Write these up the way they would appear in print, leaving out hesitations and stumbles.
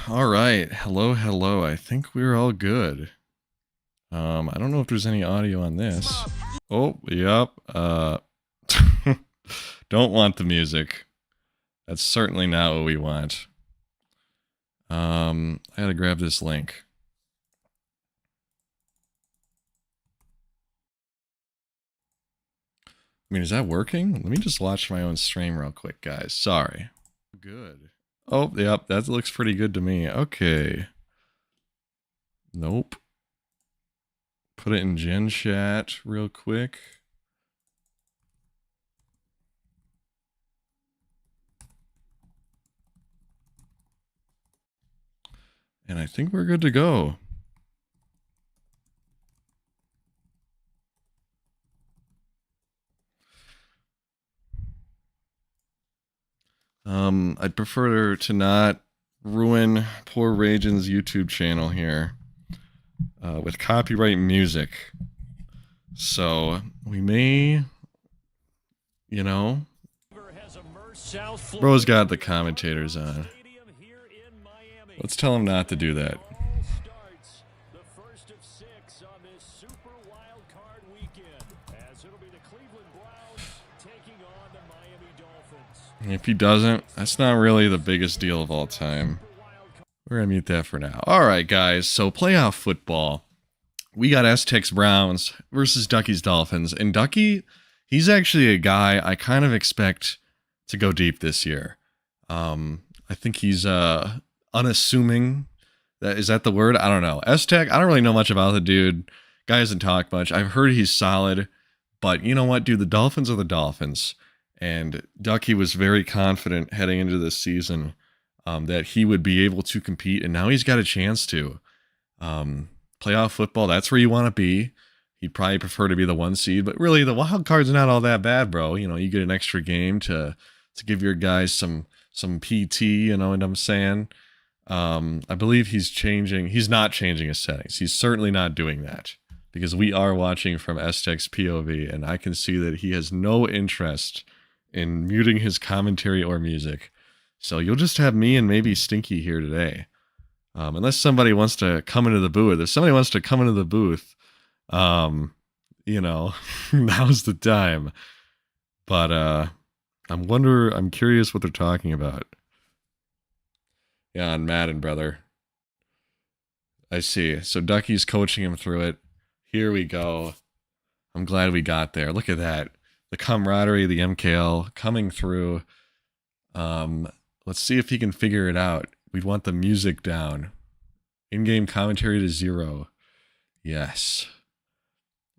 All right. Hello, hello. I think we're all good. I don't know if there's any audio on this. Oh, yep. Don't want the music. That's certainly not what we want. I gotta grab this link. I mean, is that working? Let me just watch my own stream real quick, guys. Sorry. Good. Oh, yep. That looks pretty good to me. Okay. Nope. Put it in Gen Chat real quick. And I think we're good to go. I'd prefer to not ruin poor Ragen's YouTube channel here with copyright music. So we may, you know, bro's got the commentators on. Let's tell him not to do that. If he doesn't, that's not really the biggest deal of all time. We're going to mute that for now. All right, guys. So playoff football. We got Aztecs Browns versus Ducky's Dolphins. And Ducky, he's actually a guy I kind of expect to go deep this year. I think he's unassuming. Is that the word? I don't know. Aztec, I don't really know much about the dude. Guy doesn't talk much. I've heard he's solid. But you know what, dude? The Dolphins are the Dolphins. And Ducky was very confident heading into this season that he would be able to compete, and now he's got a chance to. Playoff football, that's where you want to be. He'd probably prefer to be the 1 seed, but really the wild card's not all that bad, bro. You know, you get an extra game to give your guys some PT, you know what I'm saying? I believe he's not changing his settings. He's certainly not doing that because we are watching from Aztec's POV, and I can see that he has no interest in muting his commentary or music. So you'll just have me and maybe Stinky here today. Unless somebody wants to come into the booth. If somebody wants to come into the booth, you know, now's the time. But I'm curious what they're talking about. Yeah, on Madden, brother. I see. So Ducky's coaching him through it. Here we go. I'm glad we got there. Look at that. The camaraderie, the MKL coming through. Let's see if he can figure it out. We'd want the music down. In-game commentary to 0. Yes.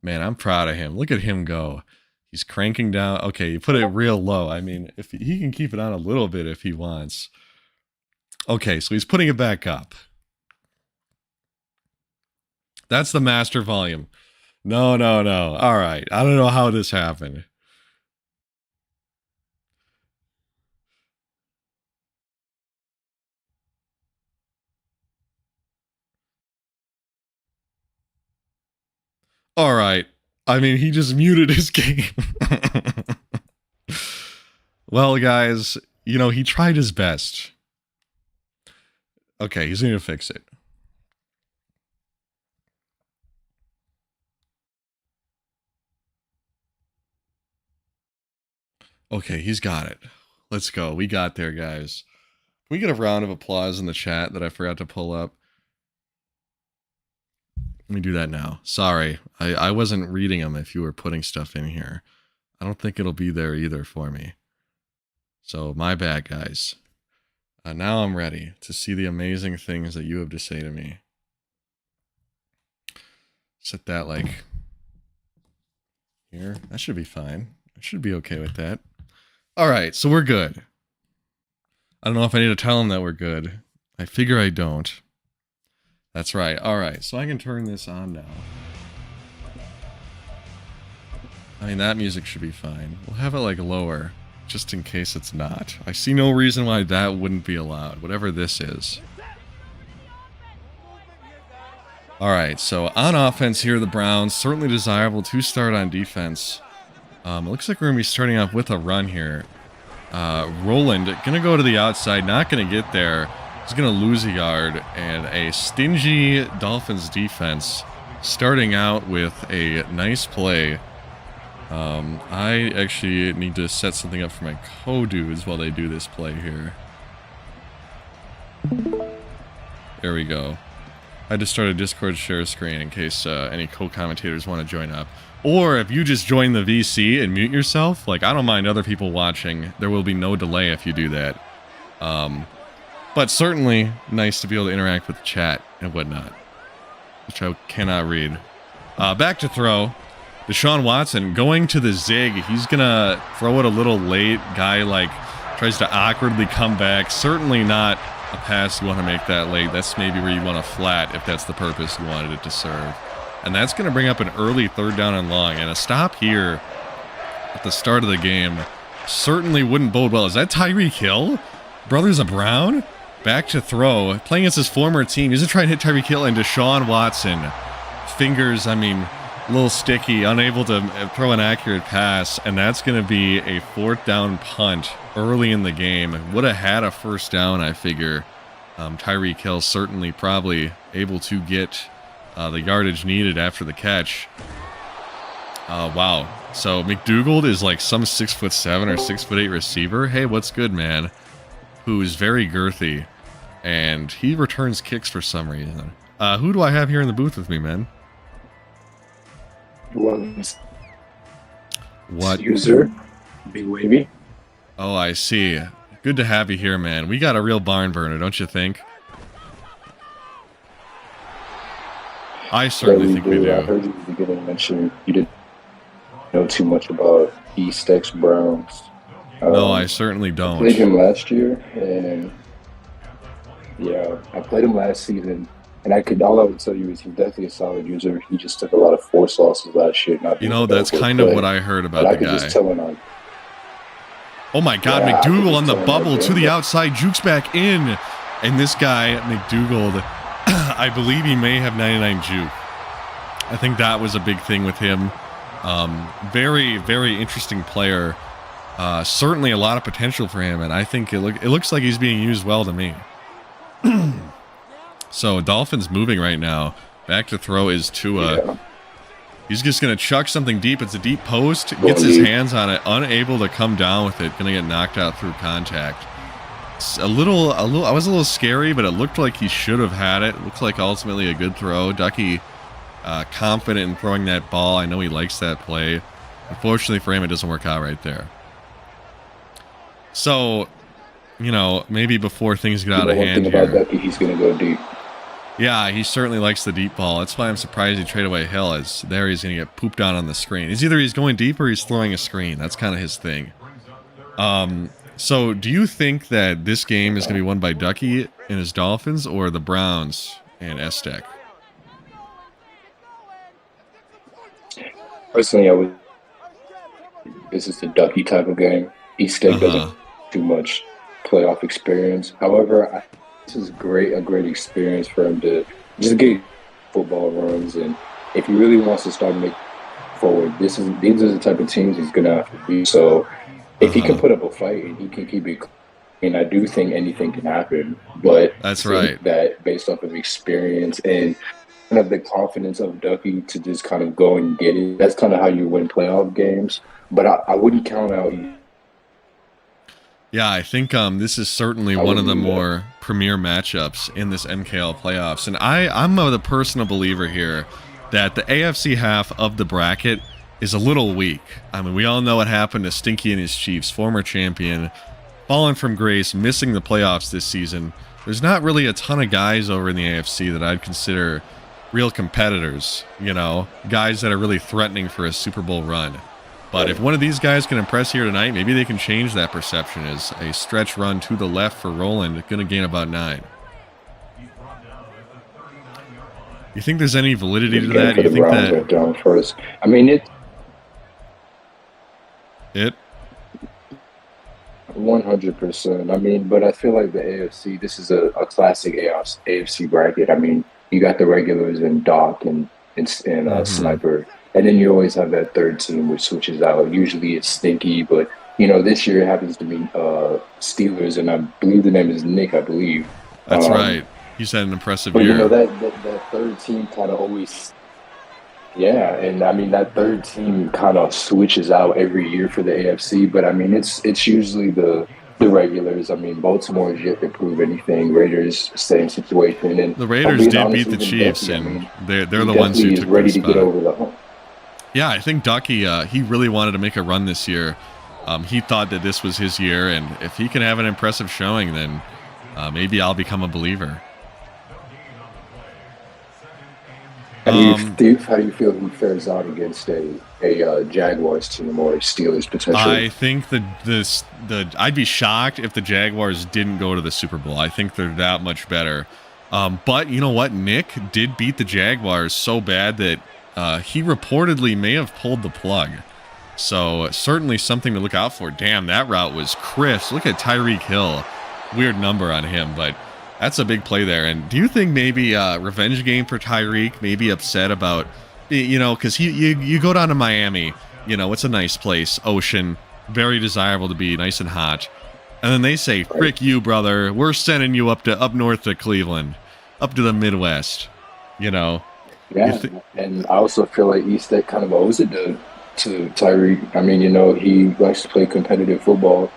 Man, I'm proud of him. Look at him go. He's cranking down. Okay, you put it real low. I mean, if he can keep it on a little bit if he wants. Okay, so he's putting it back up. That's the master volume. No. All right. I don't know how this happened. All right. I mean, he just muted his game. Well, guys, you know, he tried his best. Okay, he's going to fix it. Okay, he's got it. Let's go. We got there, guys. Can we get a round of applause in the chat that I forgot to pull up? Let me do that now. Sorry, I wasn't reading them if you were putting stuff in here. I don't think it'll be there either for me. So my bad, guys. Now I'm ready to see the amazing things that you have to say to me. Set that like here. That should be fine. I should be okay with that. All right, so we're good. I don't know if I need to tell them that we're good. I figure I don't. That's right. All right, so I can turn this on now. I mean, that music should be fine. We'll have it like lower, just in case it's not. I see no reason why that wouldn't be allowed, whatever this is. All right, so on offense here, the Browns, certainly desirable to start on defense. It looks like we're going to be starting off with a run here. Roland, going to go to the outside, not going to get there. He's going to lose a yard, and a stingy Dolphins defense starting out with a nice play. I actually need to set something up for my co-dudes while they do this play here. There we go. I just started Discord share screen in case any co-commentators want to join up. Or if you just join the VC and mute yourself, like, I don't mind other people watching. There will be no delay if you do that. But certainly nice to be able to interact with the chat and whatnot, which I cannot read. Back to throw. Deshaun Watson going to the zig. He's going to throw it a little late. Guy, like, tries to awkwardly come back. Certainly not a pass you want to make that late. That's maybe where you want a flat if that's the purpose you wanted it to serve. And that's going to bring up an early 3rd down and long. And a stop here at the start of the game certainly wouldn't bode well. Is that Tyreek Hill? Brothers of Brown? Back to throw. Playing against his former team. He's going to try and hit Tyreek Hill, and Deshaun Watson. Fingers, I mean, a little sticky, unable to throw an accurate pass. And that's going to be a 4th down punt early in the game. Would have had a 1st down, I figure. Tyreek Hill certainly probably able to get the yardage needed after the catch. Wow. So McDougald is like some 6'7" or 6'8" receiver. Hey, what's good, man? Who's very girthy, and he returns kicks for some reason. Who do I have here in the booth with me, man? What? User, Big Wavy. Oh, I see. Good to have you here, man. We got a real barn burner, don't you think? I certainly think we do. I heard you at the beginning mention you didn't know too much about East X Browns. No, I certainly don't. I played him last year, and yeah, I played him last season, and all I would tell you is he's definitely a solid user. He just took a lot of force losses last year. That's kind of what I heard about the guy. Just tell him oh my God, yeah, McDougald on the bubble to the outside, jukes back in, and this guy, McDougald, I believe he may have 99 juke. I think that was a big thing with him. Very, very interesting player. Certainly a lot of potential for him, and I think it looks like he's being used well to me. So Dolphins moving right now. Back to throw is Tua. Yeah. He's just going to chuck something deep. It's a deep post. Gets his hands on it. Unable to come down with it. Going to get knocked out through contact. It's I was a little scary, but it looked like he should have had it. Looks like ultimately a good throw. Ducky confident in throwing that ball. I know he likes that play. Unfortunately for him, it doesn't work out right there. So, maybe before things get out of hand here. About Ducky, he's going to go deep. Yeah, he certainly likes the deep ball. That's why I'm surprised he traded away Hill, as there he's going to get pooped on the screen. It's either he's going deep or he's throwing a screen. That's kind of his thing. So do you think that this game is going to be won by Ducky and his Dolphins or the Browns and Estek? Personally, this is the Ducky type of game. Estek doesn't have too much playoff experience. However, this is a great experience for him to just get football runs, and if he really wants to start making forward, these are the type of teams he's gonna have to beat. So if he can put up a fight and he can keep it clean, I do think anything can happen. But that's right. That based off of experience and kind of the confidence of Ducky to just kind of go and get it, that's kind of how you win playoff games. But I wouldn't count out. Yeah, I think this is certainly one of the more premier matchups in this MKL playoffs. And I'm the personal believer here that the AFC half of the bracket is a little weak. I mean, we all know what happened to Stinky and his Chiefs, former champion, fallen from grace, missing the playoffs this season. There's not really a ton of guys over in the AFC that I'd consider real competitors, guys that are really threatening for a Super Bowl run. But if one of these guys can impress here tonight, maybe they can change that perception as a stretch run to the left for Roland, going to gain about 9. You think there's any validity to that? Do you think that down first? I mean, it 100%. I mean, but I feel like the AFC, this is a classic AFC bracket. I mean, you got the regulars and Doc and Sniper. And then you always have that third team which switches out. Usually it's Stinky, but this year it happens to be Steelers, and I believe the name is Nick. I believe That's right. He's had an impressive But you know year. that third team kind of always, yeah, and I mean that third team kind of switches out every year for the AFC. But I mean it's usually the regulars. I mean Baltimore is yet to prove anything. Raiders same situation. And The if I'm Raiders being did honest, beat the even Chiefs, Ducky, I and mean they're he the ones who definitely is took their ready to get spot. over the hump. Yeah, I think Ducky, he really wanted to make a run this year. He thought that this was his year, and if he can have an impressive showing, then maybe I'll become a believer. How do you feel he fares out against a Jaguars team or a Steelers potentially? I think I'd be shocked if the Jaguars didn't go to the Super Bowl. I think they're that much better. But you know what? Nick did beat the Jaguars so bad that he reportedly may have pulled the plug. So certainly something to look out for. Damn, that route was crisp. Look at Tyreek Hill. Weird number on him, but that's a big play there. And do you think maybe revenge game for Tyreek? Maybe upset about, because you go down to Miami. It's a nice place, ocean, very desirable to be, nice and hot. And then they say, "Frick you, brother. We're sending you up north to Cleveland, up to the Midwest." Yeah, and I also feel like East Tech kind of owes it to Tyreek. I mean, he likes to play competitive football.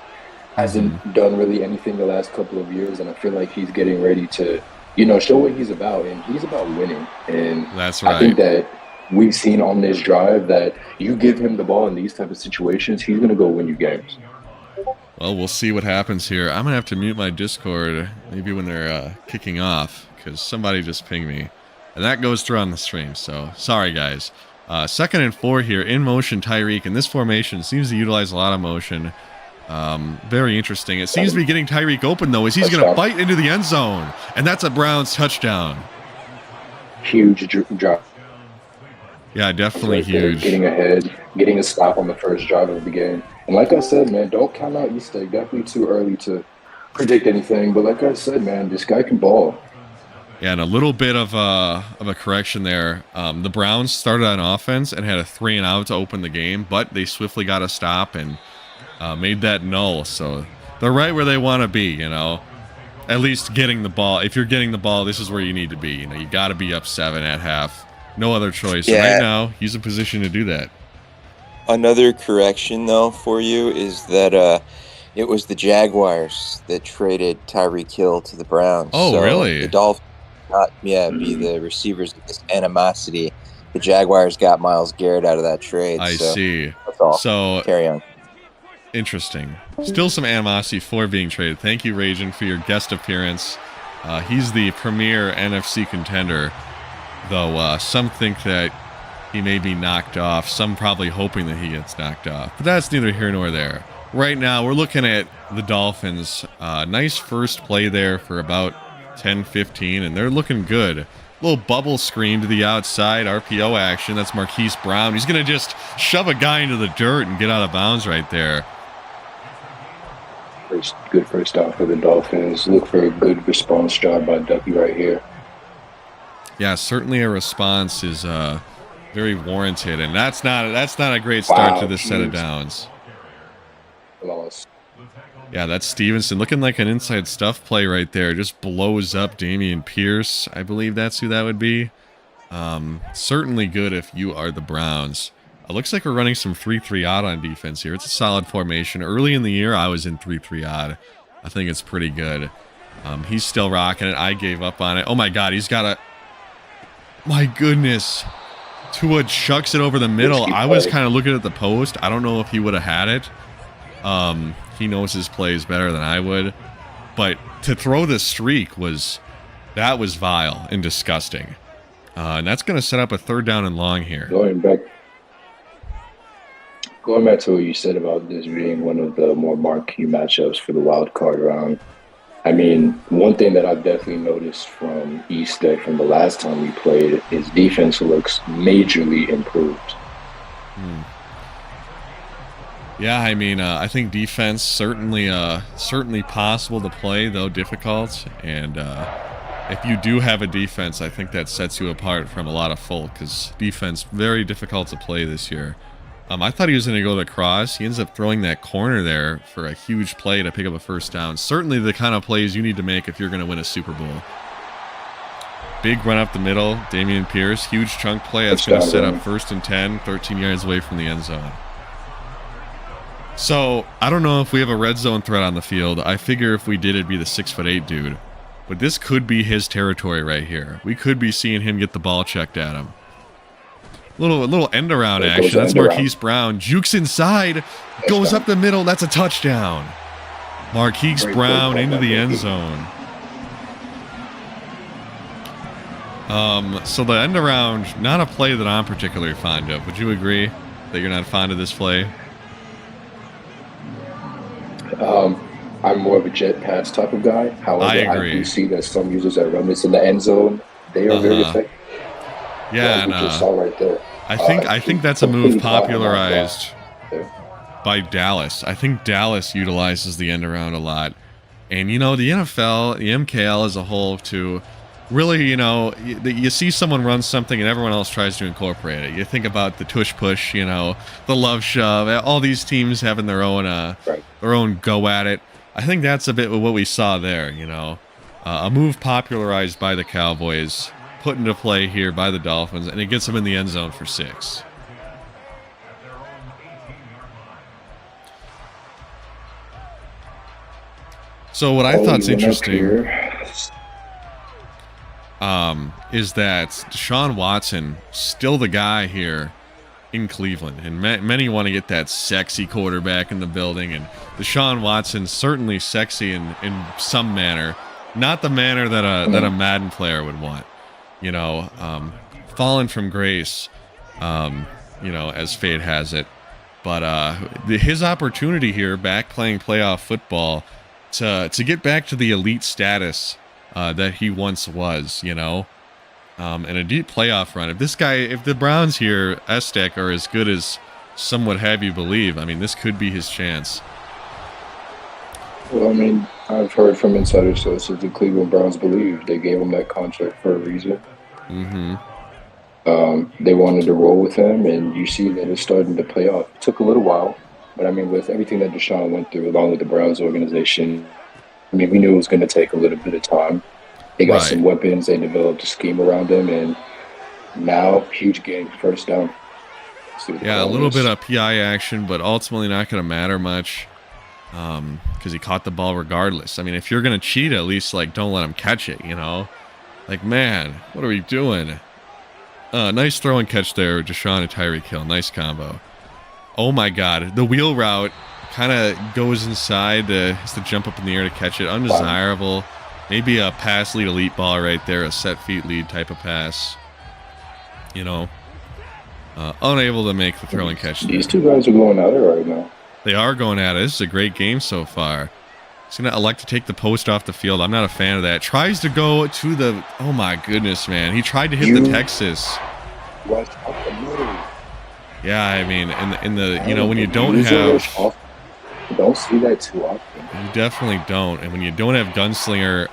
Hasn't done really anything the last couple of years, and I feel like he's getting ready to, show what he's about, and he's about winning. And that's right. I think that we've seen on this drive that you give him the ball in these type of situations, he's going to go win you games. Well, we'll see what happens here. I'm going to have to mute my Discord maybe when they're kicking off, because somebody just pinged me. And that goes through on the stream, so sorry, guys. 2nd and 4 here, in motion Tyreek, and this formation seems to utilize a lot of motion. Very interesting. It seems to be getting Tyreek open, though, as he's going to bite into the end zone. And that's a Browns touchdown. Huge drop. Yeah, definitely huge. Getting ahead, getting a stop on the first drive of the game. And like I said, man, don't count out East Tech. Definitely too early to predict anything. But like I said, man, this guy can ball. Yeah, and a little bit of a correction there. The Browns started on offense and had a 3-and-out to open the game, but they swiftly got a stop and made that null. So they're right where they want to be, At least getting the ball. If you're getting the ball, this is where you need to be. You got to be up 7 at half. No other choice. Yeah. Right now, he's in position to do that. Another correction, though, for you is that it was the Jaguars that traded Tyreek Hill to the Browns. Oh, so really? The Dolphins be the receivers of this animosity. The Jaguars got Myles Garrett out of that trade. I see. That's all. So carry on. Interesting. Still some animosity for being traded. Thank you, Rajan, for your guest appearance. He's the premier NFC contender, though some think that he may be knocked off. Some probably hoping that he gets knocked off. But that's neither here nor there. Right now, we're looking at the Dolphins. Nice first play there for about 10-15, and they're looking good. Little bubble screen to the outside, RPO action. That's Marquise Brown. He's going to just shove a guy into the dirt and get out of bounds right there. Good first down for the Dolphins. Look for a good response job by Ducky right here. Yeah, certainly a response is very warranted, and that's not a great start to this set of downs. Lost. Yeah, that's Stevenson looking like an inside stuff play right there. Just blows up Dameon Pierce. I believe that's who that would be. Certainly good if you are the Browns. It looks like we're running some 3-3 odd on defense here. It's a solid formation. Early in the year, I was in 3-3 odd. I think it's pretty good. He's still rocking it. I gave up on it. Oh my God, he's got a... My goodness. Tua chucks it over the middle. I was kind of looking at the post. I don't know if he would have had it. He knows his plays better than I would. But to throw this streak was vile and disgusting. And that's going to set up a 3rd down and long here. Going back to what you said about this being one of the more marquee matchups for the wild card round. I mean, one thing that I've definitely noticed from East Tech from the last time we played is defense looks majorly improved. Yeah, I mean, I think defense certainly possible to play, though difficult. And if you do have a defense, I think that sets you apart from a lot of folk, because defense very difficult to play this year. I thought he was going to go the cross. He ends up throwing that corner there for a huge play to pick up a first down. Certainly the kind of plays you need to make if you're going to win a Super Bowl. Big run up the middle. Dameon Pierce. Huge chunk play. That's going to set up 1st and 10, 13 yards away from the end zone. So, I don't know if we have a red zone threat on the field. I figure if we did, it'd be the 6'8" dude. But this could be his territory right here. We could be seeing him get the ball checked at him. Little end around action. That's Marquise Brown. Jukes inside. Goes up the middle. That's a touchdown. Marquise Brown into the end zone. So the end around, not a play that I'm particularly fond of. Would you agree that you're not fond of this play? I'm more of a jet pass type of guy. However, I do see that some users that run this in the end zone, they are very effective. Yeah, we just saw right there. I think that's a move popularized by Dallas. I think Dallas utilizes the end around a lot. And, you know, the NFL, the MKL as a whole, too, really, you know, you see someone run something and everyone else tries to incorporate it. You think about the tush push, you know, the love shove, all these teams having their own go at it. I think that's a bit of what we saw there, you know. A move popularized by the Cowboys, put into play here by the Dolphins, and it gets them in the end zone for 6. So what I thought's interesting is that Deshaun Watson still the guy here in Cleveland, and many want to get that sexy quarterback in the building, and Deshaun Watson certainly sexy in some manner, not the manner that a Madden player would want, you know, fallen from grace, you know, as fate has it, but his opportunity here, back playing playoff football, to get back to the elite status that he once was, you know. And a deep playoff run. If the Browns here, Estek, are as good as some would have you believe, I mean, this could be his chance. Well, I mean, I've heard from insider sources the Cleveland Browns believe they gave him that contract for a reason. Mm-hmm. They wanted to roll with him, and you see that it's starting to play off. It took a little while, but I mean, with everything that Deshaun went through, along with the Browns organization, I mean, we knew it was going to take a little bit of time. They got some weapons. They developed a scheme around them, and now huge game, first down. Yeah, a little bit of PI action, but ultimately not going to matter much because he caught the ball regardless. I mean, if you're going to cheat, at least like don't let him catch it, you know? Like, man, what are we doing? Nice throw and catch there, Deshaun and Tyreek Hill. Nice combo. Oh my God, the wheel route kind of goes inside, has to jump up in the air to catch it. Undesirable. Maybe a pass lead elite ball right there, a set feet lead type of pass. You know, unable to make the throw and catch. These two guys are going at it right now. They are going at it. This is a great game so far. He's going to elect to take the post off the field. I'm not a fan of that. Tries to go to the... Oh, my goodness, man. He tried to hit the Texas. Yeah, I mean, in the you know, when you don't have... You don't see that too often. You definitely don't. And when you don't have Gunslinger,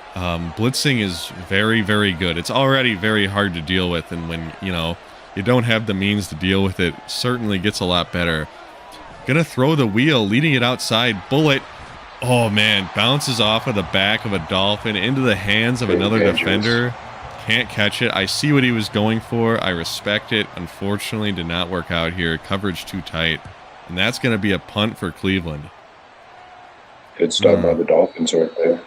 blitzing is very, very good. It's already very hard to deal with. And when, you know, you don't have the means to deal with it, certainly gets a lot better. Gonna throw the wheel, leading it outside. Bullet. Oh, man. Bounces off of the back of a Dolphin into the hands of another defender. Can't catch it. I see what he was going for. I respect it. Unfortunately, did not work out here. Coverage too tight. And that's going to be a punt for Cleveland. Good start by the Dolphins right there.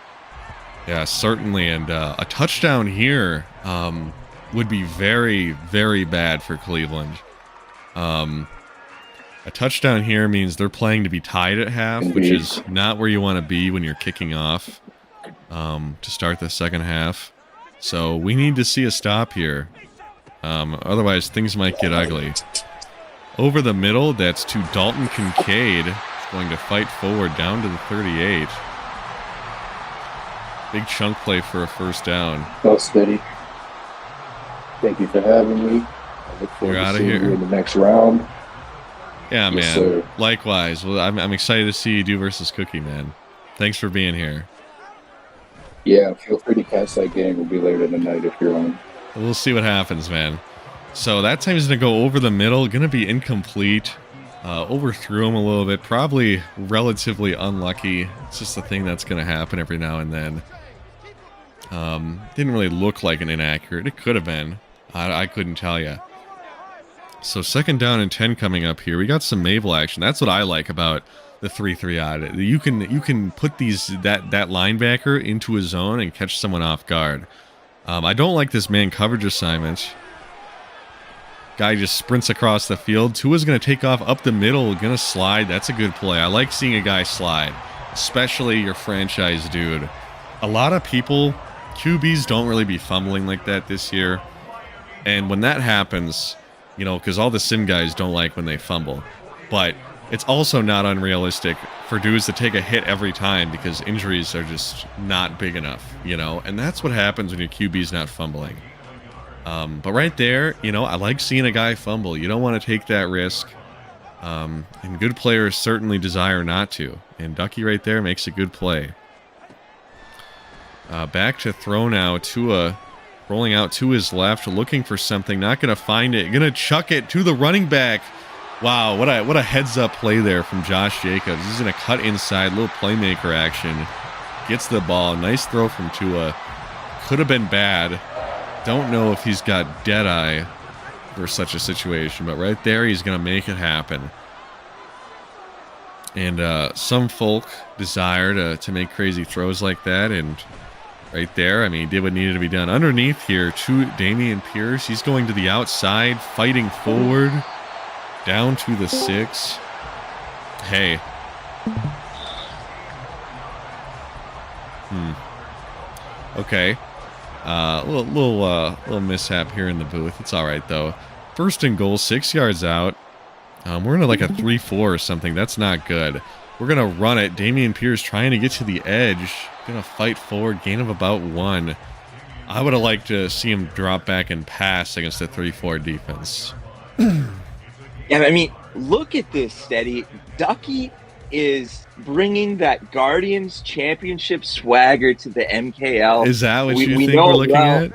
Yeah, certainly. And a touchdown here would be very, very bad for Cleveland. A touchdown here means they're playing to be tied at half, which is not where you want to be when you're kicking off to start the second half. So we need to see a stop here. Otherwise, things might get ugly. Over the middle, that's to Dalton Kincaid. Going to fight forward down to the 38. Big chunk play for a first down. Well, Steady. Thank you for having me. I look forward to seeing you in the next round. Yeah, yes, man. Sir. Likewise. Well, I'm excited to see you do versus Cookie, man. Thanks for being here. Yeah, feel free to catch that game. We'll be later tonight if you're on. We'll see what happens, man. So that time is going to go over the middle. Going to be incomplete. Overthrew him a little bit. Probably relatively unlucky. It's just a thing that's going to happen every now and then. Didn't really look like an inaccurate. It could have been. I couldn't tell you. So 2nd down and 10 coming up here. We got some Mabel action. That's what I like about the 3-3 odd. You can put that linebacker into a zone and catch someone off guard. I don't like this man coverage assignment. Guy just sprints across the field. Tua's going to take off up the middle, going to slide. That's a good play. I like seeing a guy slide, especially your franchise dude. A lot of people, QBs don't really be fumbling like that this year. And when that happens, you know, because all the sim guys don't like when they fumble. But it's also not unrealistic for dudes to take a hit every time because injuries are just not big enough, you know. And that's what happens when your QB's not fumbling. But right there, you know, I like seeing a guy fumble. You don't want to take that risk. And good players certainly desire not to. And Ducky right there makes a good play. Back to throw now. Tua rolling out to his left, looking for something. Not going to find it. Going to chuck it to the running back. Wow, what a heads-up play there from Josh Jacobs. He's going to cut inside. Little playmaker action. Gets the ball. Nice throw from Tua. Could have been bad. Don't know if he's got dead-eye for such a situation, but right there he's going to make it happen. And some folk desire to make crazy throws like that, and right there, I mean, he did what needed to be done. Underneath here, to Dameon Pierce. He's going to the outside, fighting forward, down to the 6. Hey. Okay. Little mishap here in the booth. It's all right though. 1st and goal, 6 yards out. We're in like a 3-4 or something. That's not good. We're gonna run it. Dameon Pierce trying to get to the edge. Gonna fight forward. Gain of about 1. I would have liked to see him drop back and pass against the 3-4 defense. Yeah, I mean, look at this, Steady. Ducky is bringing that Guardians championship swagger to the MKL. Is that what you think we're looking at?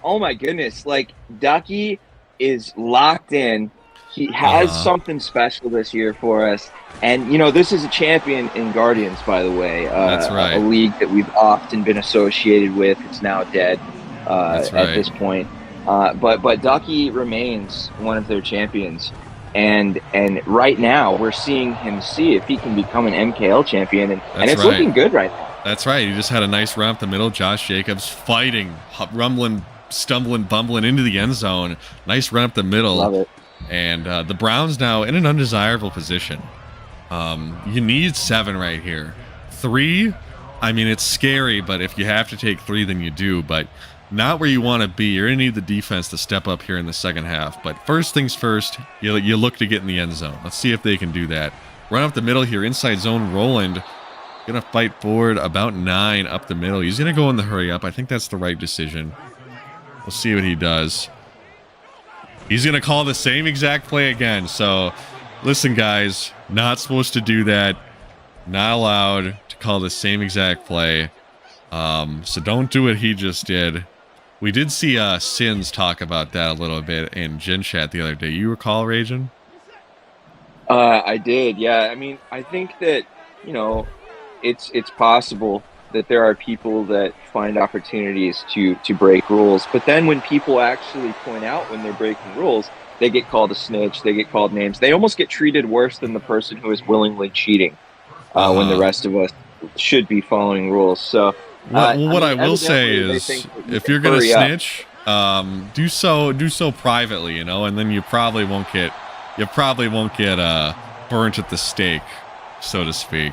Oh my goodness. Like, Ducky is locked in. He has something special this year for us. And, you know, this is a champion in Guardians, by the way. That's right. A league that we've often been associated with. It's now dead at this point. But Ducky remains one of their champions. And right now, we're seeing him see if he can become an MKL champion, and it's looking good right now. That's right. He just had a nice run up the middle. Josh Jacobs fighting, rumbling, stumbling, bumbling into the end zone. Nice run up the middle. Love it. And the Browns now in an undesirable position. You need 7 right here. 3, I mean, it's scary, but if you have to take 3, then you do. But not where you want to be. You're going to need the defense to step up here in the second half. But first things first, you look to get in the end zone. Let's see if they can do that. Run up the middle here, inside zone, Roland. Going to fight forward about 9 up the middle. He's going to go in the hurry up. I think that's the right decision. We'll see what he does. He's going to call the same exact play again. So, listen, guys, not supposed to do that. Not allowed to call the same exact play. So don't do what he just did. We did see Sins talk about that a little bit in Gen Chat the other day. You recall, Rajan? I did, yeah. I mean, I think that, you know, it's possible that there are people that find opportunities to break rules. But then when people actually point out when they're breaking rules, they get called a snitch, they get called names. They almost get treated worse than the person who is willingly cheating when the rest of us should be following rules. So what I will say is, if you're gonna snitch, do so privately, you know, and then you probably won't get burnt at the stake, so to speak.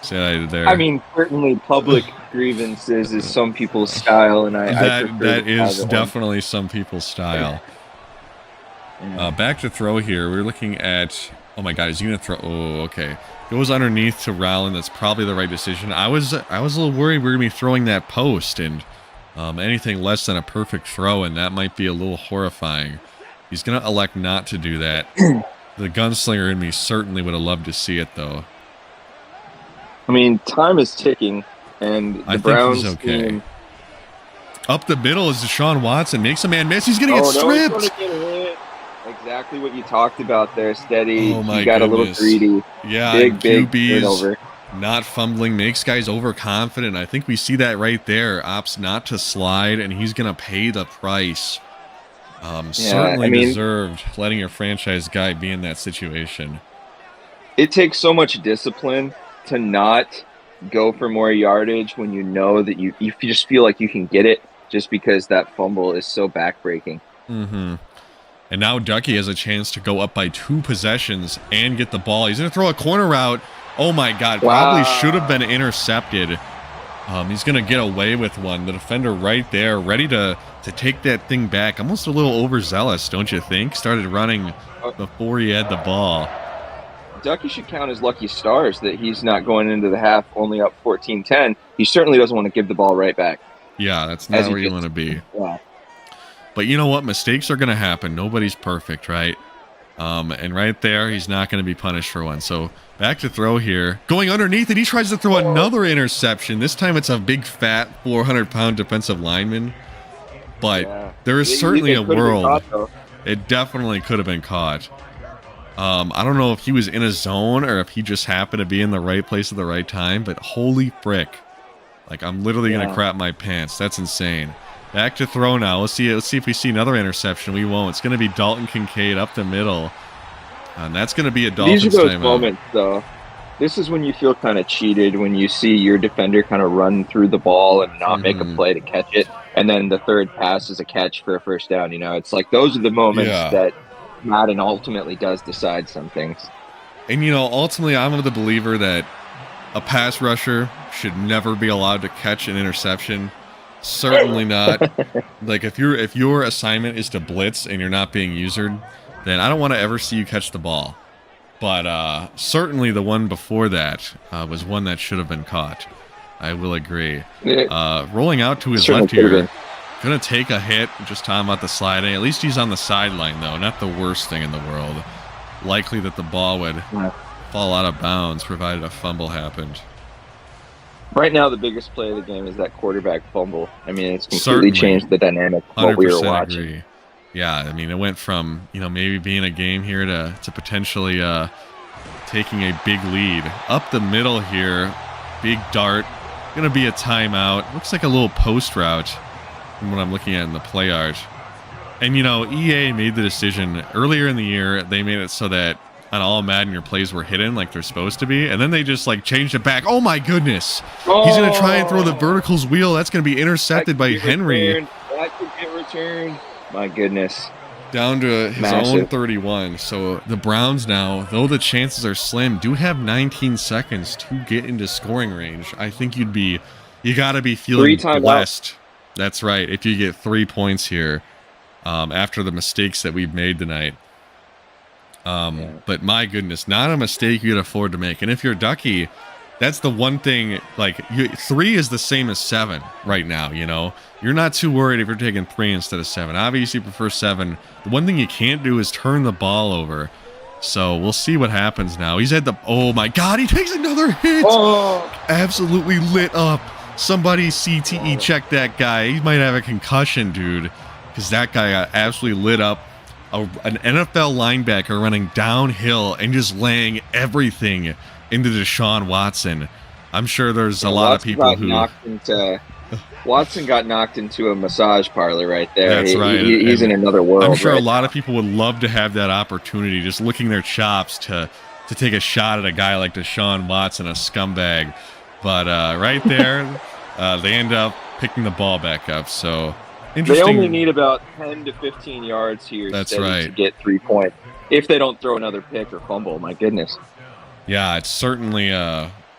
See what I did there? I mean, certainly public grievances is some people's style, and that is definitely some people's style. Yeah. Back to throw here. We're looking at. Oh my God, is he gonna throw? Oh, okay. Goes underneath to Rowland. That's probably the right decision. I was a little worried we were gonna be throwing that post, and anything less than a perfect throw, and that might be a little horrifying. He's gonna elect not to do that. The gunslinger in me certainly would have loved to see it, though. I mean, time is ticking, and the Browns team... Up the middle is Deshaun Watson. Makes a man miss. He's going to get stripped. Exactly what you talked about there, Steady. Oh my He got a little goodness. greedy. Yeah, Big QB's turnover. not fumbling, makes guys overconfident. I think we see that right there. Opts not to slide, and he's going to pay the price. Certainly deserved letting your franchise guy be in that situation. It takes so much discipline to not go for more yardage when you know that you just feel like you can get it just because that fumble is so backbreaking. Mm-hmm. And now Ducky has a chance to go up by 2 possessions and get the ball. He's going to throw a corner route. Oh my God, probably should have been intercepted. He's going to get away with one. The defender right there, ready to take that thing back. Almost a little overzealous, don't you think? Started running before he had the ball. Ducky should count his lucky stars that he's not going into the half only up 14-10. He certainly doesn't want to give the ball right back. Yeah, that's not where you want to be. Yeah. But you know what? Mistakes are going to happen. Nobody's perfect, right? And right there, he's not going to be punished for one. So back to throw here. Going underneath it, he tries to throw another interception. This time it's a big, fat, 400-pound defensive lineman. But there is certainly a world. It definitely could have been caught. I don't know if he was in a zone or if he just happened to be in the right place at the right time. But holy frick. Like, I'm literally going to crap my pants. That's insane. Back to throw now. Let's see if we see another interception. We won't. It's going to be Dalton Kincaid up the middle. And that's going to be a Dolphins timeout. These are those moments, though. This is when you feel kind of cheated, when you see your defender kind of run through the ball and not make a play to catch it. And then the third pass is a catch for a first down. You know, it's like those are the moments that Madden ultimately does decide some things. And, you know, ultimately, I'm of the believer that a pass rusher should never be allowed to catch an interception. Certainly not. Like, if your assignment is to blitz and you're not being usered, then I don't want to ever see you catch the ball. But certainly the one before that was one that should have been caught. I will agree. Rolling out to his left here. Going to take a hit. Just talking about the sliding. At least he's on the sideline, though. Not the worst thing in the world. Likely that the ball would fall out of bounds, provided a fumble happened. Right now, the biggest play of the game is that quarterback fumble. I mean, it's completely changed the dynamic of what we were watching. Agree. Yeah, I mean, it went from, you know, maybe being a game here to potentially taking a big lead. Up the middle here, big dart. Going to be a timeout. Looks like a little post route from what I'm looking at in the play art. And, you know, EA made the decision earlier in the year. They made it so that on all Madden, your plays were hidden like they're supposed to be. And then they just, like, changed it back. Oh, my goodness. He's going to try and throw the verticals wheel. That's going to be intercepted by Henry. That could get returned. My goodness. Down to his own 31. So the Browns now, though the chances are slim, do have 19 seconds to get into scoring range. I think you got to be feeling blessed. That's right. If you get 3 points here after the mistakes that we've made tonight. But my goodness, not a mistake you can afford to make. And if you're Ducky, that's the one thing, like, 3 is the same as 7 right now, you know? You're not too worried if you're taking 3 instead of 7. Obviously, you prefer 7. The one thing you can't do is turn the ball over. So we'll see what happens now. He's at the... Oh, my God, he takes another hit! Absolutely lit up. Somebody CTE check that guy. He might have a concussion, dude. Because that guy got absolutely lit up. An NFL linebacker running downhill and just laying everything into Deshaun Watson. I'm sure there's a lot of people who... Watson got knocked into a massage parlor right there. That's right. He's in another world. I'm sure a lot of people would love to have that opportunity, just licking their chops to take a shot at a guy like Deshaun Watson, a scumbag. But right there, they end up picking the ball back up. So interesting. They only need about 10 to 15 yards here to get 3 points. If they don't throw another pick or fumble, my goodness. Yeah, it's certainly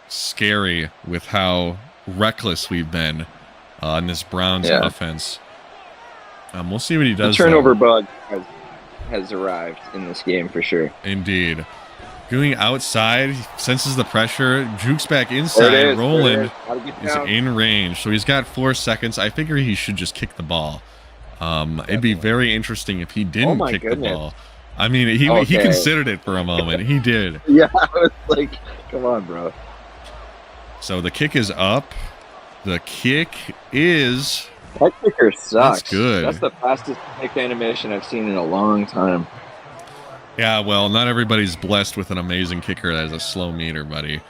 scary with how reckless we've been in this Browns offense. We'll see what he does. The turnover bug has arrived in this game for sure. Indeed. Going outside, he senses the pressure, jukes back inside. Roland is in range, so he's got 4 seconds. I figure he should just kick the ball. It'd be very interesting if he didn't kick the ball. I mean, he considered it for a moment. He did. Yeah, I was like, come on, bro. So the kick is up. The kick is... That kicker sucks. That's good. That's the fastest kick animation I've seen in a long time. Yeah, well, not everybody's blessed with an amazing kicker that has a slow meter, buddy.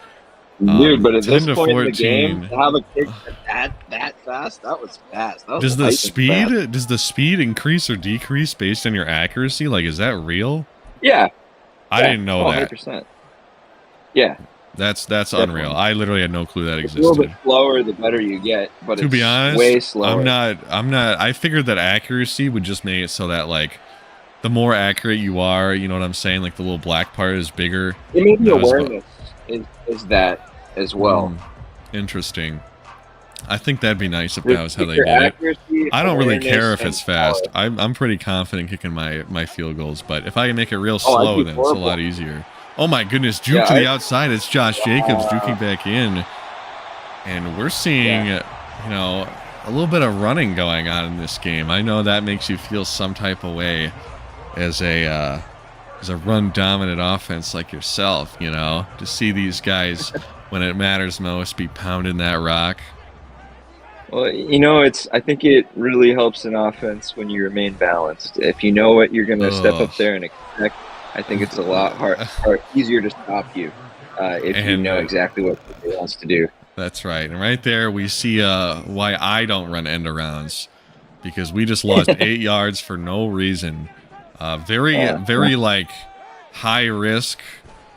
Dude, but at 10 this to point in the 14. game, to have a kick that fast, that was fast. That was Does the speed increase or decrease based on your accuracy? Like, is that real? Yeah. I didn't know that. 100%. Yeah. That's Definitely. unreal. I literally had no clue that It's existed. a little bit slower the better you get, but to be honest, way slower. I'm not I figured that accuracy would just make it so that like the more accurate you are, you know what I'm saying? Like the little black part is bigger. Maybe awareness is that as well. Interesting. I think that'd be nice if that was how they did it. I don't really care if it's fast. I'm pretty confident kicking my field goals, but if I can make it real slow, then it's a lot easier. Oh my goodness, juke to the outside. It's Josh Jacobs juking back in. And we're seeing, you know, a little bit of running going on in this game. I know that makes you feel some type of way as a run dominant offense like yourself, you know, to see these guys when it matters most be pounding that rock. Well, you know, I think it really helps an offense when you remain balanced. If you know what you're going to step up there and expect, I think it's a lot easier to stop you if you know exactly what he wants to do. That's right. And right there we see why I don't run end arounds, because we just lost 8 yards for no reason. Very like high risk,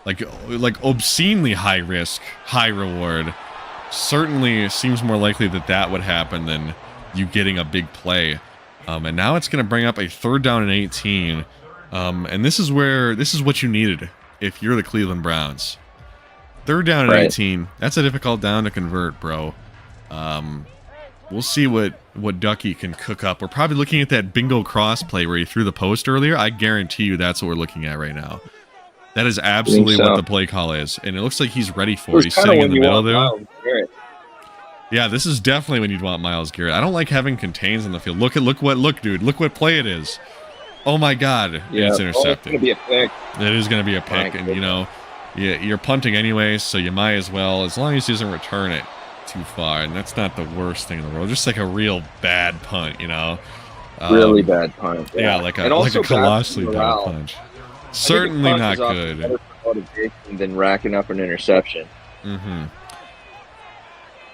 like obscenely high risk, high reward. Certainly seems more likely that would happen than you getting a big play. And now it's going to bring up a 3rd down and 18. And this is what you needed if you're the Cleveland Browns. 3rd down and 18. That's a difficult down to convert, bro. We'll see what Ducky can cook up. We're probably looking at that bingo cross play where he threw the post earlier. I guarantee you that's what we're looking at right now. That is absolutely what the play call is. And it looks like he's ready for it. He's sitting in the middle there. Yeah, this is definitely when you'd want Myles Garrett. I don't like having contains on the field. Look, dude. Look what play it is. Oh my God. Yeah, it's intercepted. It's going to be a pick. It is going to be a pick. And, you know, you're punting anyway, so you might as well, as long as he doesn't return it too far. And that's not the worst thing in the world. Just like a real bad punt, you know. Really bad punt. Yeah, like a colossally bad punch. Certainly not good. Better for motivation than racking up an interception.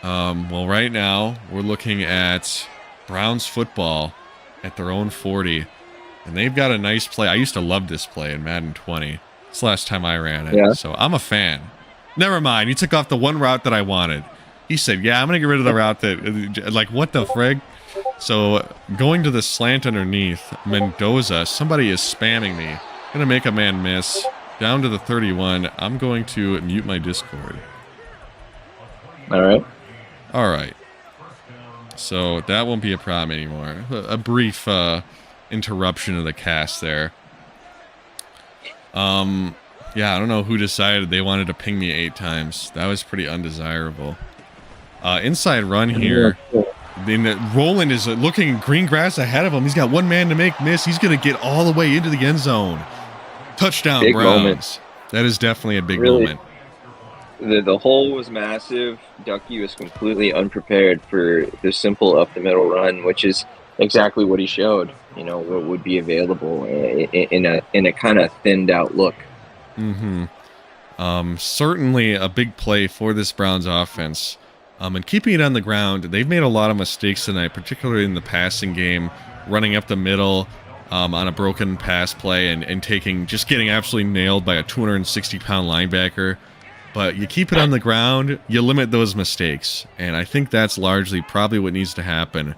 Well, right now we're looking at Browns football at their own 40, and they've got a nice play. I used to love this play in Madden 20. It's the last time I ran it, so I'm a fan. Never mind. He took off the one route that I wanted. He said, "Yeah, I'm gonna get rid of the route that." Like, what the frig? So going to the slant underneath Mendoza, somebody is spamming me. Gonna make a man miss. Down to the 31. I'm going to mute my Discord. All right. So that won't be a problem anymore. A brief interruption of the cast there. Yeah, I don't know who decided they wanted to ping me 8 times. That was pretty undesirable. Inside run here. Then Roland is looking green grass ahead of him. He's got one man to make miss. He's going to get all the way into the end zone. Touchdown, big Browns. Moment. That is definitely a big moment. The hole was massive. Ducky was completely unprepared for the simple up the middle run, which is exactly what he showed. You know, what would be available in a kind of thinned out look. Certainly a big play for this Browns offense. And keeping it on the ground, they've made a lot of mistakes tonight, particularly in the passing game, running up the middle on a broken pass play and getting absolutely nailed by a 260-pound linebacker. But you keep it on the ground, you limit those mistakes. And I think that's largely probably what needs to happen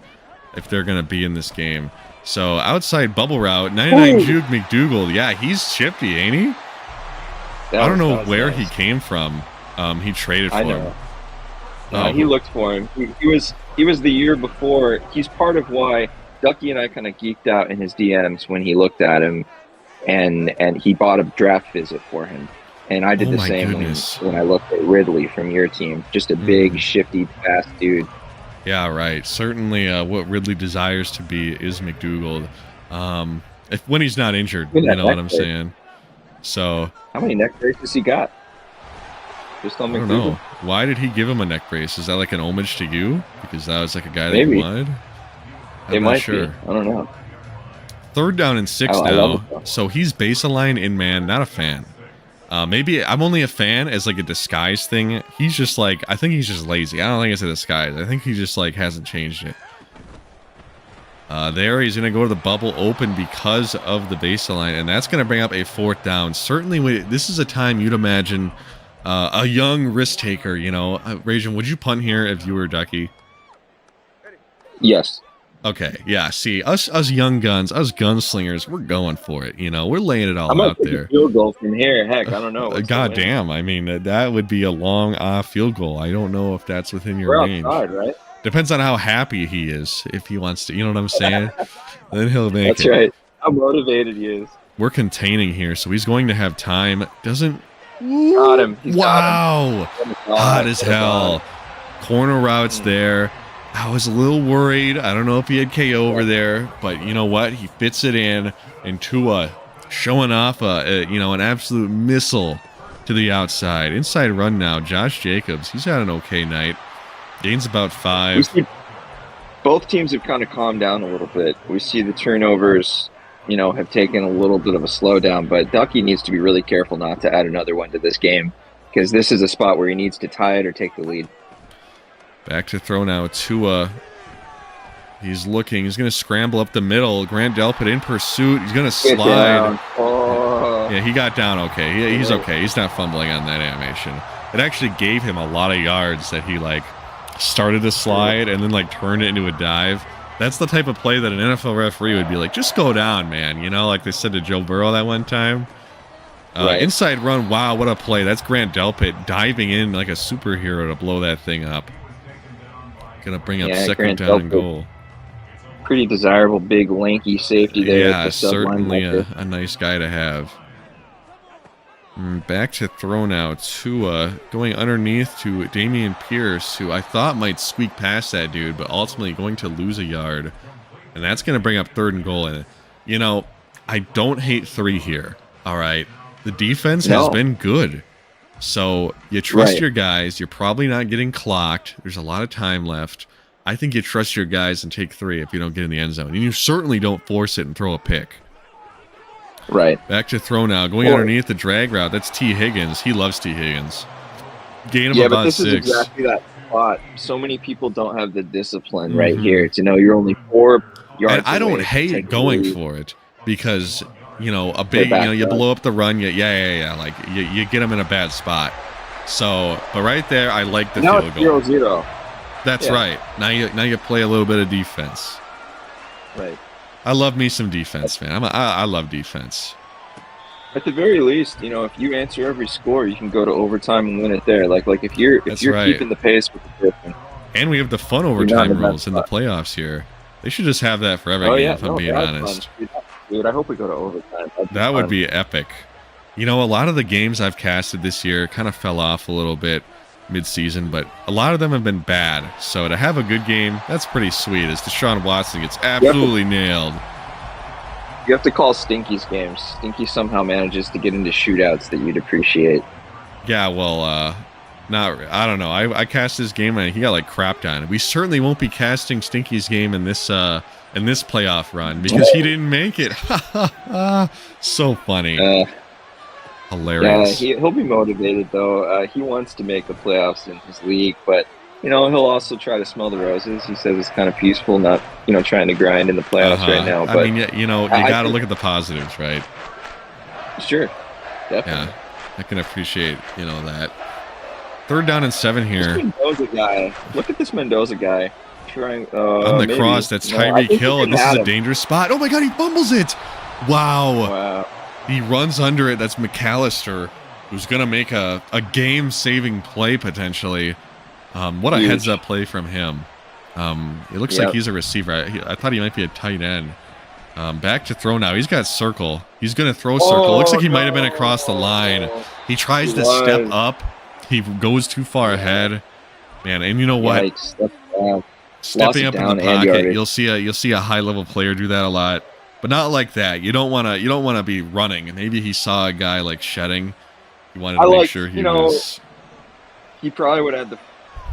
if they're going to be in this game. So outside bubble route, 99 Juke McDougal. Yeah, he's chippy, ain't he? I don't know where he came from. He traded for him. He looked for him. He was the year before. He's part of why Ducky and I kind of geeked out in his DMs when he looked at him, and he bought a draft visit for him. And I did the same when I looked at Ridley from your team. Just a big, shifty, fast dude. Yeah, right. Certainly what Ridley desires to be is McDougal. When he's not injured, you know what I'm saying? So, how many neck braces he got? Just on McDougal? I don't know. Why did he give him a neck brace? Is that like an homage to you? Because that was like a guy that you wanted? It might be. I don't know. 3rd down and 6 I now. love it. So he's base aligned in man, not a fan. Maybe I'm only a fan as like a disguise thing. He's just like, I think he's just lazy. I don't think it's a disguise. I think he just like hasn't changed it. There, he's going to go to the bubble open because of the baseline, and that's going to bring up a 4th down. Certainly, this is a time you'd imagine a young risk taker, you know. Rajan, would you punt here if you were Ducky? Yes. Okay, yeah, see, us young guns, us gunslingers, we're going for it, you know. We're laying it all out there. Field goal from here. Heck, I don't know. God damn, I mean, that would be a long field goal. I don't know if that's within your range. Outside, right? Depends on how happy he is. If he wants to, you know what I'm saying? Then he'll make it. That's right. How motivated he is. We're containing here, so he's going to have time. Doesn't... Got him. Wow. Hot as hell. Corner routes there. I was a little worried. I don't know if he had KO over there, but you know what? He fits it in. And Tua showing off an absolute missile to the outside. Inside run now. Josh Jacobs, he's had an okay night. Gains about 5. Both teams have kind of calmed down a little bit. We see the turnovers, have taken a little bit of a slowdown, but Ducky needs to be really careful not to add another one to this game because this is a spot where he needs to tie it or take the lead. Back to throw now. Tua. He's looking. He's going to scramble up the middle. Grant Delpit in pursuit. He's going to slide. Oh. Yeah, he got down okay. He's okay. He's not fumbling on that animation. It actually gave him a lot of yards that he, started to slide and then, turned it into a dive. That's the type of play that an NFL referee would be like, just go down, man. Like they said to Joe Burrow that one time. Right. Inside run. Wow, what a play. That's Grant Delpit diving in like a superhero to blow that thing up. Gonna bring up second Grant down and Delpit. goal. Pretty desirable, big, lanky safety there. Yeah, certainly a nice guy to have. Back to throw now. Tua going underneath to Damian Pierce, who I thought might squeak past that dude, but ultimately going to lose a yard. And that's going to bring up 3rd and goal. And, I don't hate 3 here. All right. The defense has been good. So you trust your guys. You're probably not getting clocked. There's a lot of time left. I think you trust your guys and take 3 if you don't get in the end zone. And you certainly don't force it and throw a pick. Right. Back to throw now. Going underneath the drag route. That's T. Higgins. He loves T. Higgins. Gain him about 6. Is exactly that spot. So many people don't have the discipline right here to know you're only 4 yards. And I don't hate going for it because, a big, you blow up the run. You get them in a bad spot. So, but right there, I like the field goal. 0-0. That's right. Now you play a little bit of defense. Right. I love me some defense, man. I love defense. At the very least, if you answer every score, you can go to overtime and win it there. Like if you're keeping the pace with the Griffin. And we have the fun overtime rules in the playoffs here. They should just have that for every game, if I'm being honest. Dude, I hope we go to overtime. That would be epic. A lot of the games I've casted this year kind of fell off a little bit mid-season, but a lot of them have been bad. So to have a good game, that's pretty sweet as Deshaun Watson gets absolutely nailed. You have to call Stinky's games. Stinky somehow manages to get into shootouts that you'd appreciate. Yeah, well, I don't know. I cast his game and he got crapped on. We certainly won't be casting Stinky's game in this playoff run because he didn't make it. So funny. Hilarious. Yeah, he'll be motivated though. He wants to make the playoffs in his league, but he'll also try to smell the roses. He says it's kind of peaceful, not trying to grind in the playoffs right now. But I mean, you got to look at the positives, right? Sure, definitely. Yeah, I can appreciate that. 3rd down and 7 here. This Mendoza guy. Look at this Mendoza guy trying on the cross. That's Tyreek Hill, and this is a dangerous spot. Oh my God, he fumbles it! Wow. He runs under it. That's McAllister, who's going to make a game-saving play, potentially. What a heads-up play from him. It looks like he's a receiver. I thought he might be a tight end. Back to throw now. He's got circle. He's going to throw circle. Looks like he might have been across the line. He tries to step up. He goes too far ahead. Man, and you know what? Stepping up in the pocket, you'll see a high-level player do that a lot. But not like that. You don't want to be running. Maybe he saw a guy shedding. He wanted to make sure he was. He probably would have had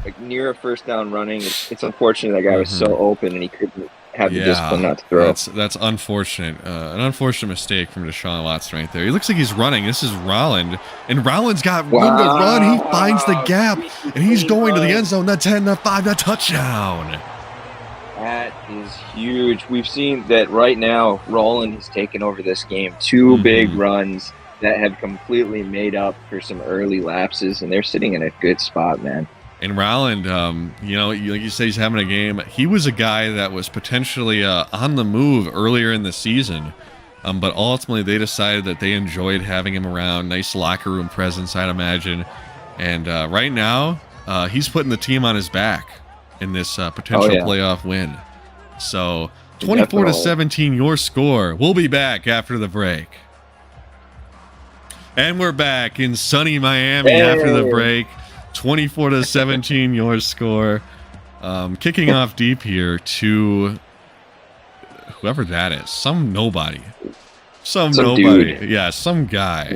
the near a 1st down running. It's unfortunate that guy was so open and he couldn't have the discipline not to throw. That's unfortunate. An unfortunate mistake from Deshaun Watson right there. He looks like he's running. This is Rolland, and Rolland's got room to run. He finds the gap, and he's going to the end zone. The 10, the 5, the touchdown. That is huge. We've seen that right now. Rolland has taken over this game. 2 big runs that have completely made up for some early lapses, and they're sitting in a good spot, man. And Rolland, like you say, he's having a game. He was a guy that was potentially on the move earlier in the season, but ultimately they decided that they enjoyed having him around. Nice locker room presence, I'd imagine. And right now, he's putting the team on his back in this potential playoff win. So 24-17, your score. We'll be back after the break. And we're back in sunny Miami after the break. 24-17, your score. Kicking off deep here to whoever that is. Some nobody. Some nobody. Dude. Yeah, some guy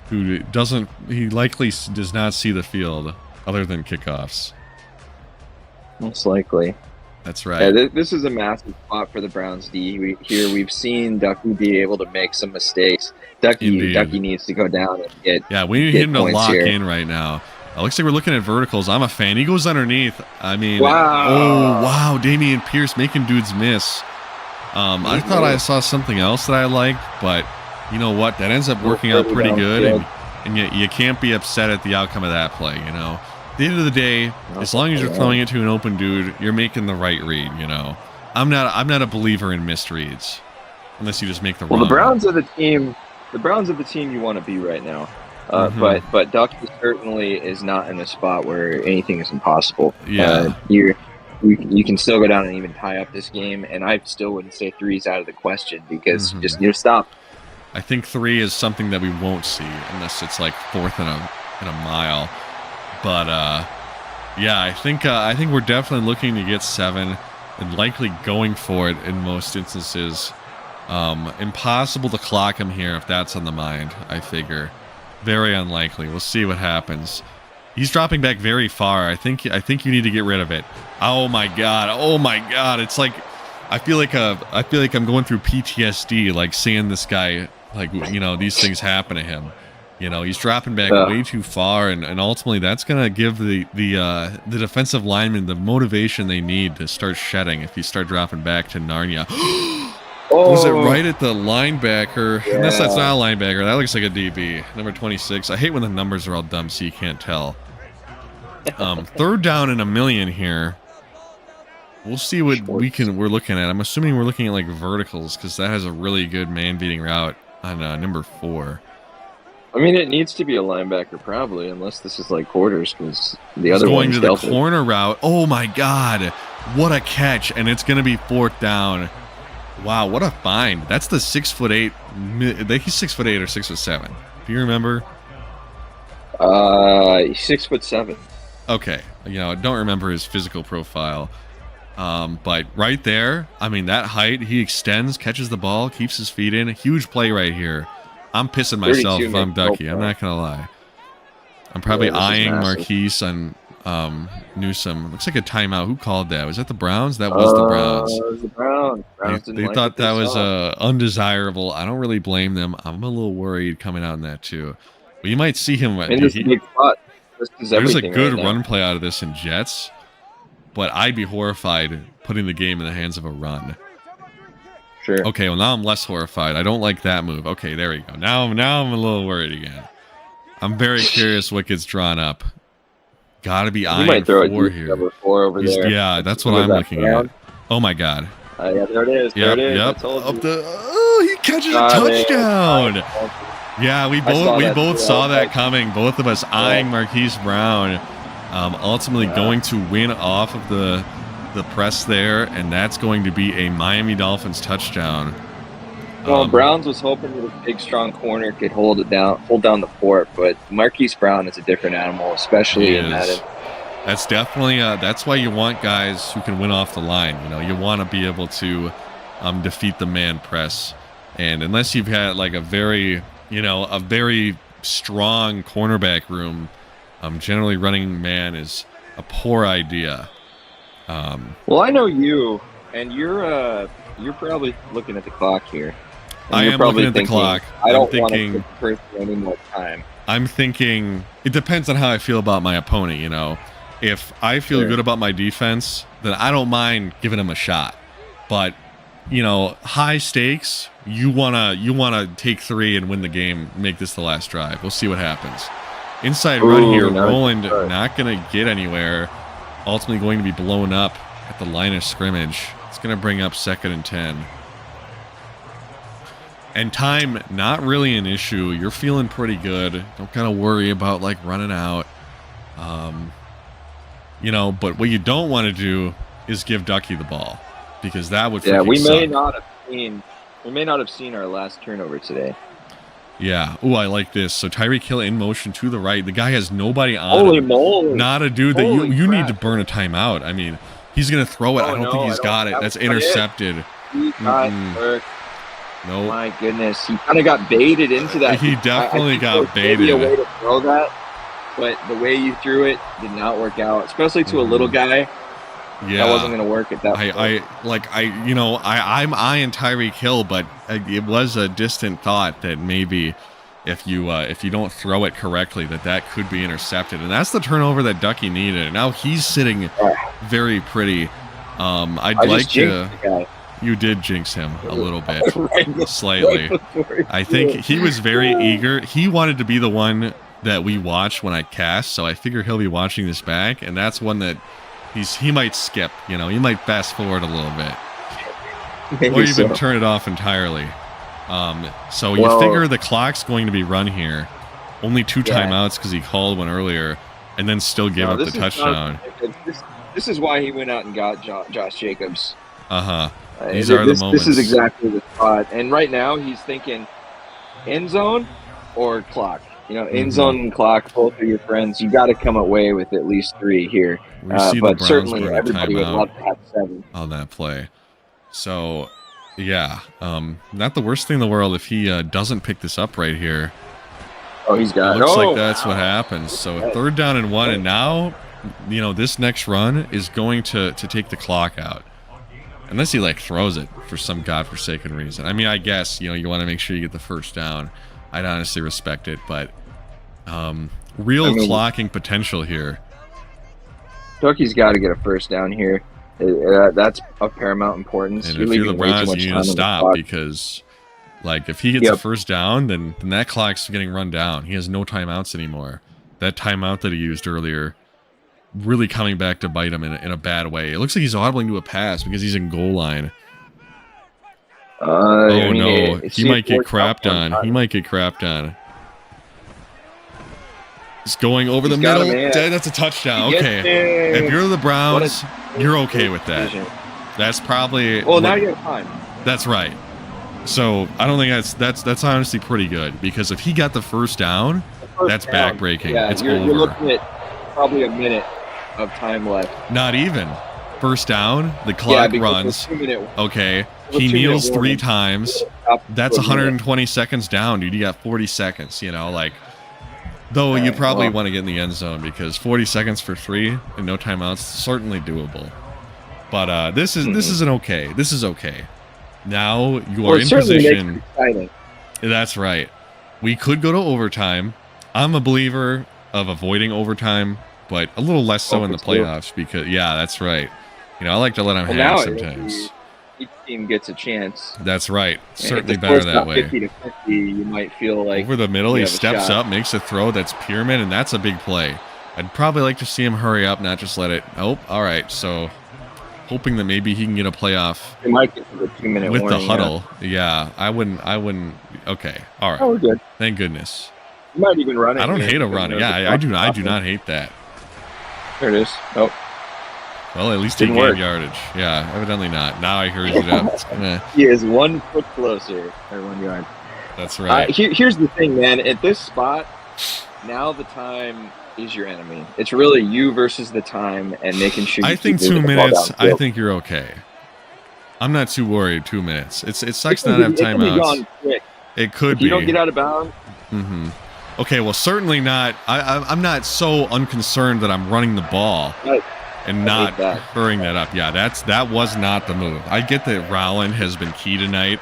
who he likely does not see the field other than kickoffs. Most likely. That's right. Yeah, this is a massive spot for the Browns D here. We've seen Ducky be able to make some mistakes. Ducky needs to go down and get. Yeah, we need him to lock in right now. Looks like we're looking at verticals. I'm a fan. He goes underneath. I mean, wow, Dameon Pierce making dudes miss. I thought I saw something else that I liked, but you know what? That ends up working out pretty good, and yet you can't be upset at the outcome of that play. You know, at the end of the day, as long as you're throwing it to an open dude, you're making the right read. You know, I'm not a believer in misreads unless you just make the wrong. Well, the Browns are the team. The Browns are the team you want to be right now. But Ducky certainly is not in a spot where anything is impossible. Yeah, you can still go down and even tie up this game, and I still wouldn't say 3 is out of the question because just stop. I think 3 is something that we won't see unless it's like 4th in a mile. But yeah, I think we're definitely looking to get 7 and likely going for it in most instances. Impossible to clock him here if that's on the mind, I figure. Very unlikely. We'll see what happens. He's dropping back very far. I think you need to get rid of it. Oh my god. It's like I feel like I'm going through PTSD, like seeing this guy, like, you know, these things happen to him. You know, he's dropping back way too far, and ultimately that's gonna give the defensive linemen the motivation they need to start shedding if you start dropping back to Narnia. Was it right at the linebacker? Yeah. Unless that's not a linebacker. That looks like a DB. Number 26. I hate when the numbers are all dumb so you can't tell. 3rd down and 1,000,000 here. We'll see what we're looking at. I'm assuming we're looking at like verticals because that has a really good man-beating route on number 4. I mean, it needs to be a linebacker probably, unless this is like quarters because the other one's going to the corner route. Oh my god. What a catch. And it's going to be 4th down. Wow, what a find. That's the 6'8". He's 6'8" or 6'7". Do you remember? He's 6'7". Okay. You know, I don't remember his physical profile. But right there, I mean, that height, he extends, catches the ball, keeps his feet in. A huge play right here. I'm pissing myself if I'm Ducky. I'm not going to lie. I'm probably eyeing Marquise on Newsome. Looks like a timeout. Who called that? Was that the Browns? That was the Browns. It was the Browns. They thought that was undesirable. I don't really blame them. I'm a little worried coming out in that too. But you might see him. In this big spot. There's a good run play out of this in Jets, but I'd be horrified putting the game in the hands of a run. Sure. Okay, well now I'm less horrified. I don't like that move. Okay, there we go. Now I'm a little worried again. I'm very curious what gets drawn up. Gotta be eyeing 4 here. Number 4 over there. Yeah, that's what I'm looking at. Oh my god. Yeah, there it is. There it is. Yep. He catches a touchdown. Yeah, we both saw that coming. Both of us eyeing Marquise Brown. Ultimately going to win off of the press there, and that's going to be a Miami Dolphins touchdown. Well, Browns was hoping that a big, strong corner could hold down the fort, but Marquise Brown is a different animal, especially in Madden. That's definitely that's why you want guys who can win off the line. You know, you want to be able to defeat the man press, and unless you've had like a very strong cornerback room, generally running man is a poor idea. Well, I know you And you're probably looking at the clock here. And I you're am probably looking at the clock. I don't I'm want to thinking give the person any more time. I'm thinking it depends on how I feel about my opponent, you know. If I feel good about my defense, then I don't mind giving him a shot. But, you know, high stakes, you wanna take 3 and win the game, make this the last drive. We'll see what happens. Inside run here, Roland not gonna get anywhere. Ultimately going to be blown up at the line of scrimmage. It's gonna bring up 2nd and 10. And time, not really an issue. You're feeling pretty good. Don't gotta worry about like running out. You know, but what you don't want to do is give Ducky the ball, because that would we may suck. we may not have seen our last turnover today. Yeah. Oh, I like this. So Tyreek Hill in motion to the right. The guy has nobody on Holy him. moly. Not a dude that Holy you need crap. to burn a timeout. I mean, he's gonna throw it. I don't think he's got it. That's intercepted. He got hurt. No. My goodness, he kind of got baited into that. He definitely got baited. Maybe a way to throw that, but the way you threw it did not work out, especially to a little guy. Yeah, that wasn't going to work at that point. I'm eyeing Tyreek Hill, but it was a distant thought that maybe if you don't throw it correctly, that could be intercepted, and that's the turnover that Ducky needed. And now he's sitting very pretty. I'd like to. You did jinx him a little bit, slightly. I think he was very eager. He wanted to be the one that we watch when I cast, so I figure he'll be watching this back, and that's one that he might skip. You know, he might fast forward a little bit, Maybe or even turn it off entirely. So you figure the clock's going to be run here. Only 2 timeouts because he called one earlier, and then still gave up the touchdown. This is why he went out and got Josh Jacobs. These are the moments. This is exactly the spot. And right now he's thinking end zone or clock. You know, end zone and clock, both are your friends. You got to come away with at least 3 here. But certainly everybody would love to have 7 on that play. So, yeah, not the worst thing in the world if he doesn't pick this up right here. Oh, he's got it. Looks like that's what happens. So 3rd down and 1, and now, you know, this next run is going to take the clock out. Unless he, like, throws it for some godforsaken reason. I mean, I guess, you know, you want to make sure you get the 1st down. I'd honestly respect it, but real clocking potential here. Ducky's got to get a 1st down here. That's of paramount importance. And if you're the Browns, you need to stop because, like, if he gets a 1st down, then that clock's getting run down. He has no timeouts anymore. That timeout that he used earlier really coming back to bite him in a bad way. It looks like he's audibling to a pass because he's in goal line. No. He might get crapped on. He might get crapped on. He's going over the middle. That's a touchdown. Okay. If you're the Browns, you're okay with that. That's probably... Well, now you have time. That's right. So, I don't think that's honestly pretty good, because if he got the 1st down, that's backbreaking. Yeah, it's you're over. looking at probably a minute of time left. Not even. 1st down, the clock runs. Okay. He kneels 3 times. That's 120 seconds down, dude. You got 40 seconds, you know, like... Though you probably want to get in the end zone, because 40 seconds for 3 and no timeouts, certainly doable. But this isn't okay. This is okay. Now you are in position. That's right. We could go to overtime. I'm a believer of avoiding overtime, but a little less so in the playoffs because, yeah, that's right. You know, I like to let them have sometimes. Each team gets a chance. That's right. Certainly better that way. 50 to 50, you might feel like over the middle, he steps up, makes a throw that's pyramid, and that's a big play. I'd probably like to see him hurry up, not just let it. Oh, all right. So, hoping that maybe he can get a playoff. He might get to the 2-minute with warning, the huddle. Yeah, I wouldn't. Okay, all right. Oh, we're good. Thank goodness. You might even run it. I don't hate a run. Yeah, I do not hate that. There it is. Oh. Well, at least he gained yardage. Yeah, evidently not. Now I hurried it up. He is 1 foot closer, or 1 yard. That's right. Here's the thing, man. At this spot, now the time is your enemy. It's really you versus the time, and making sure. I think 2 minutes. I think you're okay. I'm not too worried. 2 minutes. It sucks not to have timeouts. It could be. You don't get out of bounds. Okay. Well, certainly not. I'm not so unconcerned that I'm running the ball. Right. and not hurrying that up. Yeah, that was not the move. I get that Rowland has been key tonight,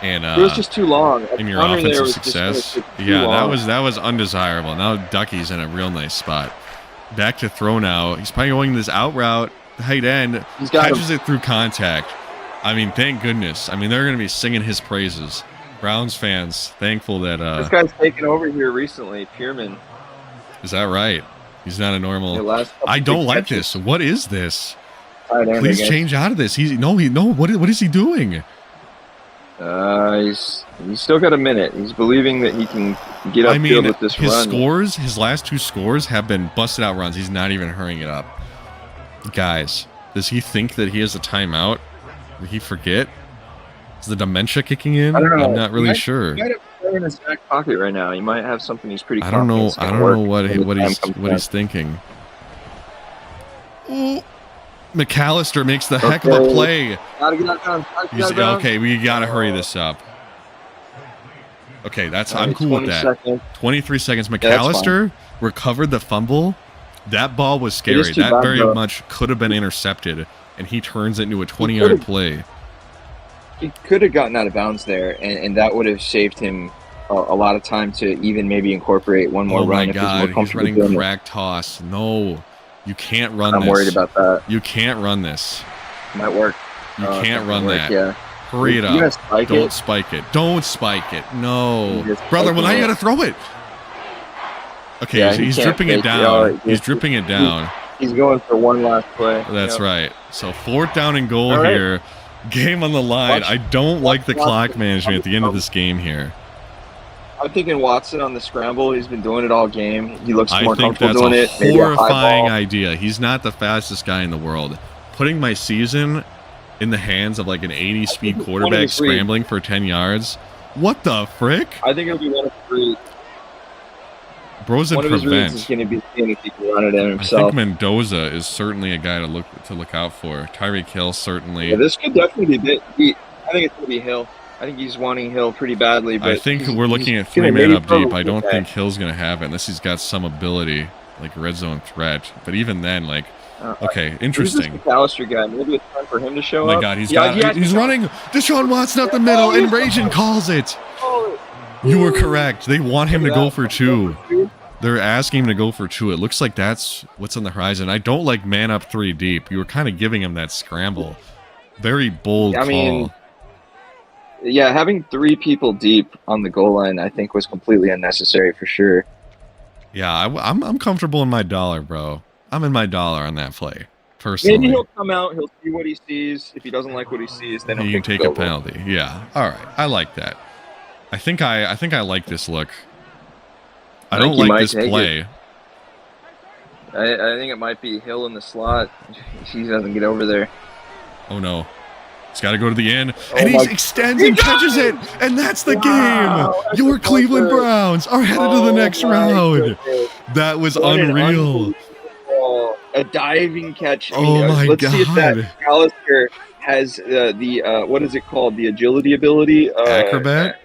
and it was just too long. In your offensive success. Yeah, that was undesirable. Now Ducky's in a real nice spot. Back to throw now. He's probably going this out route, tight end, catches it through contact. I mean, thank goodness. I mean, they're going to be singing his praises. Browns fans, thankful that this guy's taken over here recently, Pierman. Is that right? He's not a normal. I don't like this. What is this? Please change out of this. What is he doing? He's still got a minute. He's believing that he can get upfield with this run. His last 2 scores have been busted out runs. He's not even hurrying it up. Guys, does he think that he has a timeout? Did he forget? Is the dementia kicking in? I don't know. I'm not really sure. He might have a in his back pocket right now. He might have something he's pretty. I don't know what he's thinking. Ooh. McAllister makes the heck of a play. Gotta get out okay, we gotta hurry this up. Okay, I'm cool with that. Seconds. 23 seconds. McAllister recovered the fumble. That ball was scary. That very much could have been intercepted, and he turns it into a 20-yard play. He could have gotten out of bounds there, and that would have saved him a lot of time to even maybe incorporate one more run. Oh my God, he's running crack toss. No, you can't run this. I'm worried about that. You can't run this. Might work. You can't run that. Yeah. Hurry it up. Don't spike it. Don't spike it. No. Brother, well, now you got to throw it. Okay, yeah, he's dripping it down. He's dripping it down. He's going for one last play. That's right. So 4th down and goal here. Game on the line. I don't like the clock management at the end of this game here. I'm thinking Watson on the scramble. He's been doing it all game. He looks more comfortable doing it. I think that's a horrifying idea. He's not the fastest guy in the world. Putting my season in the hands of like an 80-speed quarterback scrambling for 10 yards. What the frick? I think it'll be 1 of 3. Bro's in prevent. One of his reads is going to be seeing if he can run it in himself. I think Mendoza is certainly a guy to look out for. Tyreek Hill certainly. Yeah, this could definitely be. I think it's going to be Hill. I think he's wanting Hill pretty badly. But I think we're looking at 3-man up deep. I don't think Hill's going to have it unless he's got some ability, like a red zone threat. But even then, like, okay, interesting. Who's this McAllister guy? Maybe it's time for him to show up. Oh my God, he's running. Deshaun Watson up the middle, and Rajan calls it. You were correct. They want him to go for 2. They're asking him to go for 2. It looks like that's what's on the horizon. I don't like man up 3 deep. You were kind of giving him that scramble. Very bold call. Yeah, having 3 people deep on the goal line, I think, was completely unnecessary for sure. Yeah, I'm comfortable in my dollar, bro. I'm in my dollar on that play, personally. Maybe he'll come out, he'll see what he sees. If he doesn't like what he sees, then he can take a penalty. Yeah, all right, I like that. I think I like this look. I don't like this play. I think it might be Hill in the slot. He doesn't get over there. Oh no. He's got to go to the end, and he extends and catches it, and that's the game. Your Cleveland Browns are headed to the next round. That was unreal. A diving catch. Oh my God. Let's see if that McAllister has the what is it called? The agility ability? Acrobat?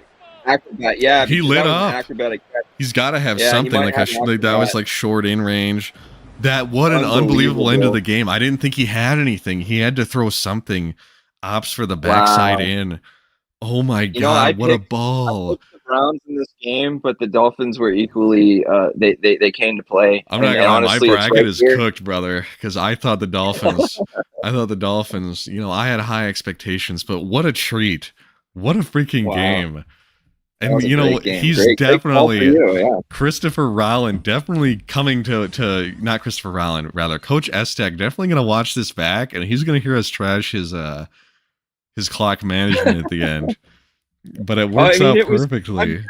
Acrobat, yeah. He lit up. Acrobatic catch. He's got to have something like that was like short in range. What an unbelievable end of the game. I didn't think he had anything. He had to throw something. Opts for the backside in. Oh my God, what a ball. I picked the Browns in this game, but the Dolphins were equally they came to play. I'm not gonna lie, my bracket is cooked, brother, because I thought the Dolphins I had high expectations, but what a treat. What a freaking game. And he's definitely Christopher Rowland definitely coming to not Christopher Rowland, rather Coach Estek definitely gonna watch this back, and he's gonna hear us trash his clock management at the end. But it works out perfectly.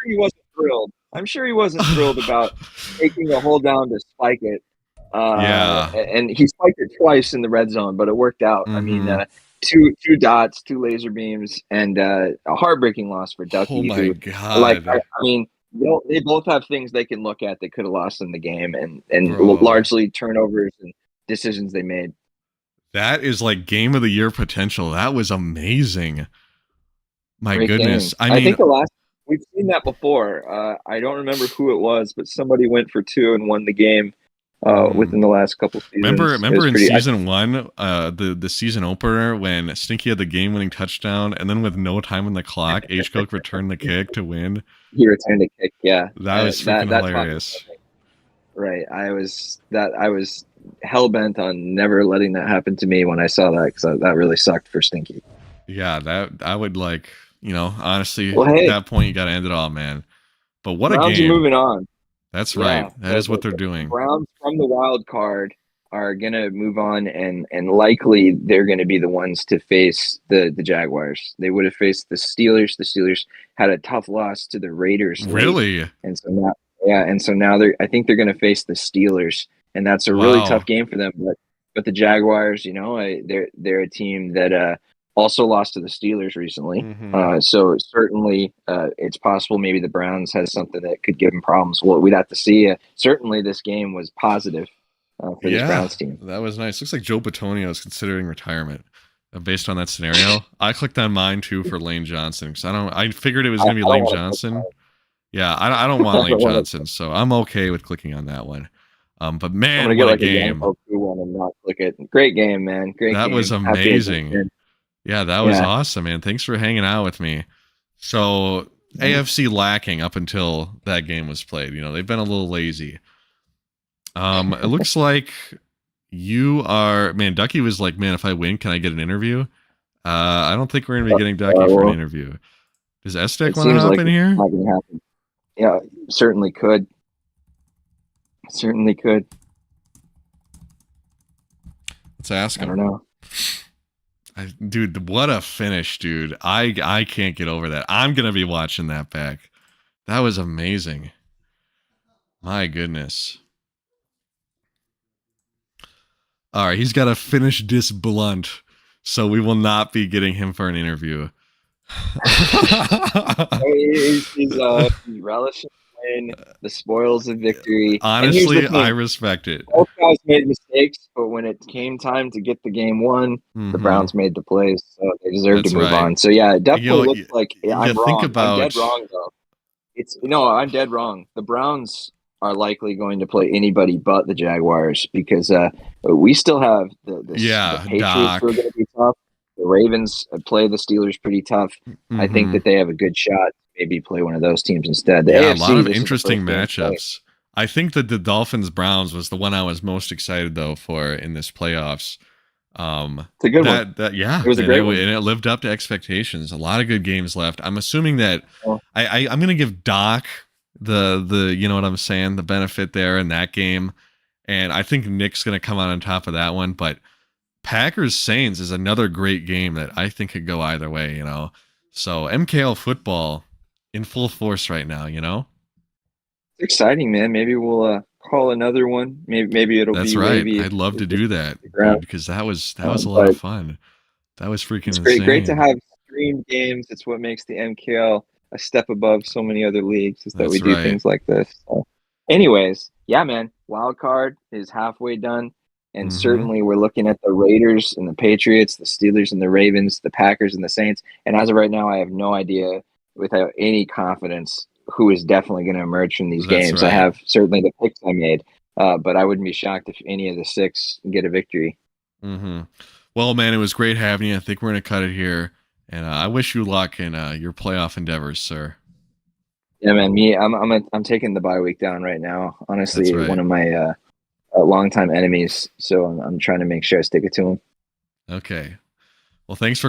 I'm sure he wasn't thrilled about taking a hold down to spike it. And he spiked it twice in the red zone, but it worked out. Mm-hmm. I mean, two dots, 2 laser beams, and a heartbreaking loss for Ducky. Oh my God! They both have things they can look at that could have lost in the game, and largely turnovers and decisions they made. That is like game of the year potential. That was amazing. My Great goodness. Game. I think we've seen that before. I don't remember who it was, but somebody went for 2 and won the game. within the last couple seasons. Remember in season 1, the season opener when Stinky had the game-winning touchdown, and then with no time on the clock, H. Cook returned the kick to win. He returned a kick. Yeah, that was freaking hilarious. Right, I was hell bent on never letting that happen to me when I saw that, because that really sucked for Stinky. Yeah, that I would like, honestly, hey, at that point you got to end it all, man. But what Browns a game! Are moving on. That's right. That is what they're doing. The Browns from the wild card are gonna move on, and likely they're gonna be the ones to face the Jaguars. They would have faced the Steelers. The Steelers had a tough loss to the Raiders. Really? And so now, I think they're gonna face the Steelers, and that's a really tough game for them. But the Jaguars, they're a team that also lost to the Steelers recently. So certainly it's possible maybe the Browns has something that could give them problems. Well, we'd have to see. Certainly this game was positive for this Browns team. That was nice. Looks like Joe Bitonio is considering retirement based on that scenario. I clicked on mine too for Lane Johnson because I figured it was going to be Lane Johnson. Yeah, I don't want Lane Johnson, so I'm okay with clicking on that one. But man, what a game! And not click it. Great game, man. Great game. That was amazing. Yeah, that was awesome, man. Thanks for hanging out with me. So AFC lacking up until that game was played. They've been a little lazy. It looks like you are, man. Ducky was like, man, if I win, can I get an interview? I don't think we're gonna be getting Ducky for an interview. Does Estek want to hop in here? Not gonna happen. Yeah, certainly could. Certainly could. Let's ask him. I don't know. Dude, what a finish, dude. I can't get over that. I'm going to be watching that back. That was amazing. My goodness. All right, he's got to finish this blunt, so we will not be getting him for an interview. He's relishing the spoils of victory. Honestly, I respect it. Both guys made mistakes, but when it came time to get the game won, the Browns made the plays, so they deserve to move on. So yeah, it definitely looks like I'm wrong. I'm dead wrong though. I'm dead wrong. The Browns are likely going to play anybody but the Jaguars because we still have the Patriots Doc. who are going to be tough. The Ravens play the Steelers pretty tough. I think that they have a good shot. Maybe play one of those teams instead. A lot of interesting matchups. I think that the Dolphins Browns was the one I was most excited though for in this playoffs. It's a good one. It was a great one, and it lived up to expectations. A lot of good games left. I'm assuming that I'm going to give Doc the you know what I'm saying, the benefit there in that game, and I think Nick's going to come out on top of that one. But Packers Saints is another great game that I think could go either way. So MKL football in full force right now, It's exciting, man. Maybe we'll call another one. Maybe it'll That's be right. Wavy I'd love to do that because that was a lot of fun. That was freaking insane. Great to have streamed games. It's what makes the MKL a step above so many other leagues, is that we do things like this. So, anyways, yeah, man. Wild card is halfway done. And certainly we're looking at the Raiders and the Patriots, the Steelers and the Ravens, the Packers and the Saints. And as of right now, I have no idea without any confidence who is definitely going to emerge from these games. Right. I have certainly the picks I made, but I wouldn't be shocked if any of the 6 get a victory. Well, man, it was great having you. I think we're going to cut it here. And I wish you luck in your playoff endeavors, sir. Yeah, man. I'm taking the bye week down right now. Honestly, one of my longtime enemies. So I'm trying to make sure I stick it to him. Okay. Well, thanks for